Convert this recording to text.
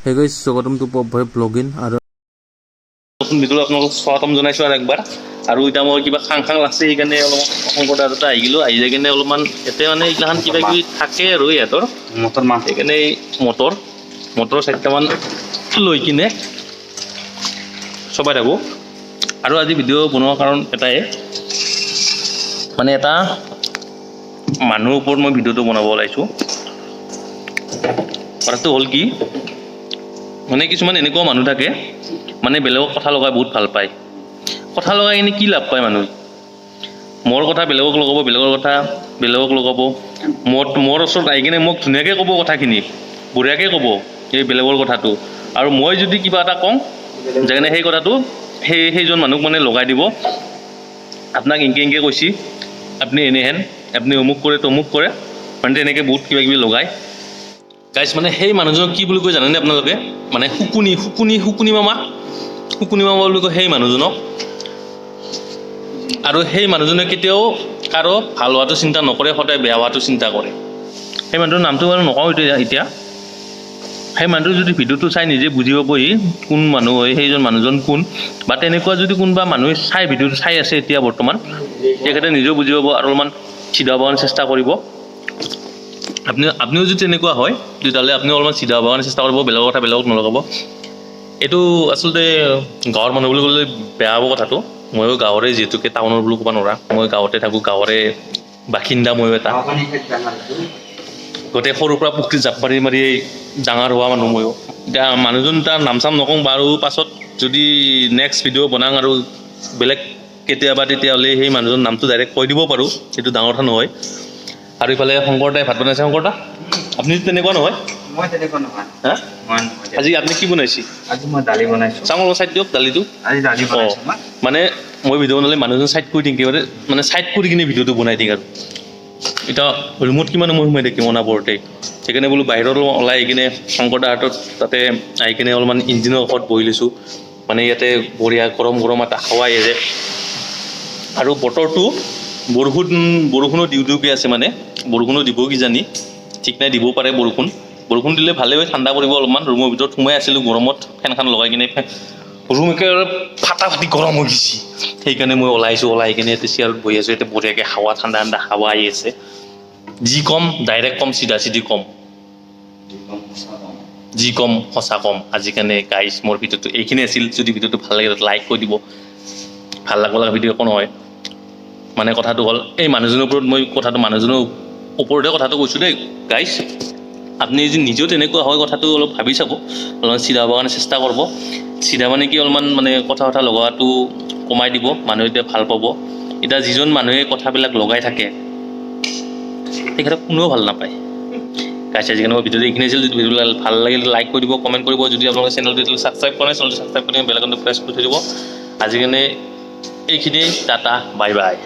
Hey guys, স্বাগতম two pop ভাই blogging আৰু নতুন ভিডিঅ' আপোনালোকক স্বাগতম জনাইছোঁ আৰু একবাৰ আৰু এতিয়া মই কিবা খাং লাগছে সেইকাৰণে অলপমান শংকৰদাৰ এটা আহিলোঁ আহি যাই কিনে অলপমান ইয়াতে মানে এইগিলাখান কিবা কিবি থাকে আৰু ইহঁতৰ মটৰ মাছ সেইকাৰণে মটৰ 4টামান লৈ কিনে চবাই থাকোঁ আৰু আজি ভিডিঅ' বনোৱাৰ কাৰণ এটাই মানে এটা মানুহৰ ওপৰত মই ভিডিঅ'টো বনাব ওলাইছোঁ কথাটো হ'ল কি মানে কিছুমান এনেকুৱা মানুহ থাকে মানে বেলেগক কথা লগাই বহুত ভাল পায় কথা লগাই কিনে কি লাভ পায় মানুহ মোৰ কথা বেলেগক লগাব বেলেগৰ কথা বেলেগক লগাব মোৰ ওচৰত আহি কিনে মোক ধুনীয়াকৈ ক'ব কথাখিনি বঢ়িয়াকৈ ক'ব এই বেলেগৰ কথাটো আৰু মই যদি কিবা এটা কওঁ যেনে সেই কথাটো সেইজন মানুহক মানে লগাই দিব আপোনাক ইনকে কৈছি আপুনি এনেহেন আপুনি অমুক কৰে তমুক কৰে মানে তেনেকৈ বহুত কিবা কিবি লগায় গাইজ মানে সেই মানুহজনক কি বুলি কয় জানেনে আপোনালোকে মানে শুকুনি মামা বুলি কয় সেই মানুহজনক আৰু সেই মানুহজনে কেতিয়াও কাৰো ভাল হোৱাটো চিন্তা নকৰে সদায় বেয়া হোৱাটো চিন্তা কৰে সেই মানুহটোৰ নামটো বাৰু নকওঁ এতিয়া সেই মানুহটো যদি ভিডিঅ'টো চাই নিজে বুজি পাবহি কোন মানুহ হয় সেইজন মানুহজন কোন বা তেনেকুৱা যদি কোনোবা মানুহে চাই ভিডিঅ'টো চাই আছে এতিয়া বৰ্তমান তেখেতে নিজেও বুজি পাব আৰু অলপমান চিধা হোৱাৰ চেষ্টা কৰিব আপনিও যদি তেনেকুৱা হয় তেতিয়াহ'লে আপুনি অলপমান চিধা হোৱাৰ চেষ্টা কৰিব বেলেগৰ কথা বেলেগক নলগাব এইটো আচলতে গাঁৱৰ মানুহ বুলি ক'লে বেয়া হ'ব কথাটো ময়ো গাঁৱৰে যিহেতুকে টাউনৰ বুলি ক'ব নোৱাৰা মই গাঁৱতে থাকোঁ গাঁৱৰে বাসিন্দা ময়ো এটা গোটেই সৰুৰ পৰা পুখুৰীত জাপ মাৰি ডাঙৰ হোৱা মানুহ ময়ো এতিয়া মানুহজন তাৰ নাম চাম নকওঁ বাৰু পাছত যদি নেক্সট ভিডিঅ' বনাওঁ আৰু বেলেগ কেতিয়াবা তেতিয়াহ'লে সেই মানুহজন নামটো ডাইৰেক্ট কৈ দিব পাৰোঁ সেইটো ডাঙৰ কথা নহয় আৰু ইফালে শংকৰদাই ভাত বনাইছে শংকৰদা আপুনি তেনেকুৱা নহয় মই তেনেকুৱা নহয় হা মই আজি আপুনি কি বনাইছে আজি মই দালি বনাইছোঁ চাওঁ অলপ চাইড দিয়ক দালিটো আজি দালি বনাইছোঁ মানে মই ভিডিঅ' বনালে মানুহজন চাইড কৰি দিম একেবাৰে মানে চাইড কৰি কিনে ভিডিঅ'টো বনাই দিম আৰু এতিয়া ৰুমত কিমান মই সোমাই থাকিম অনাবৰতে সেইকাৰণে বোলো বাহিৰত ওলাই আহি কিনে শংকৰদাৰ হাতত তাতে আহি কিনে অলপমান ইঞ্জিনৰ কাষত বহি লৈছোঁ মানে ইয়াতে বঢ়িয়া গৰম এটা হাৱা আহে আৰু বতৰটো বৰষুণো দিউকে আছে মানে বৰষুণো দিব কিজানি ঠিক নাই দিবও পাৰে বৰষুণ দিলে ভালেই হয় ঠাণ্ডা পৰিব অলপমান ৰুমৰ ভিতৰত সোমাই আছিলোঁ গৰমত ফেনখন লগাই কিনে ৰুম একেবাৰে ফাটি গৰম হৈ গৈছে সেইকাৰণে মই ওলাই কিনে ইয়াতে চেয়াৰত বহি আছোঁ ইয়াতে বঢ়িয়াকৈ হাৱা ঠাণ্ডা হাৱা আহি আছে যি কম ডাইৰেক্ট কম চিধা কম যি কম সঁচা কম আজিকাৰণে গাইজ মোৰ ভিডিঅ'টো এইখিনি আছিল যদি ভিডিঅ'টো ভাল লাগে লাইক কৰি দিব ভাল লগা ভিডিঅ' একো নহয় মানে কথাটো হ'ল এই মানুহজনৰ ওপৰত মই মানুহজনৰ ওপৰতে কথাটো কৈছোঁ দেই গাইজ আপুনি যদি নিজেও তেনেকুৱা হয় কথাটো অলপ ভাবি চাব অলপমান চিধা হ'বৰ কাৰণে চেষ্টা কৰিব চিধা মানে কি অলপমান মানে কথা লগোৱাটো কমাই দিব মানুহে এতিয়া ভাল পাব এতিয়া যিজন মানুহে কথাবিলাক লগাই থাকে তেখেতক কোনেও ভাল নাপায় গাইজ আজিকালি মই ভিডিঅ'টো এইখিনি আছিল যদি ভিডিঅ'টো ভাল লাগিলে লাইক কৰি দিব কমেণ্ট কৰিব যদি আপোনালোকে চেনেলটো ছাবস্ক্ৰাইব কৰে চেনেলটো ছাবস্ক্ৰাইব কৰি বেল আইকনটো প্ৰেছ কৰি থৈ দিব আজিকালি এইখিনিয়ে টাটা বাই বাই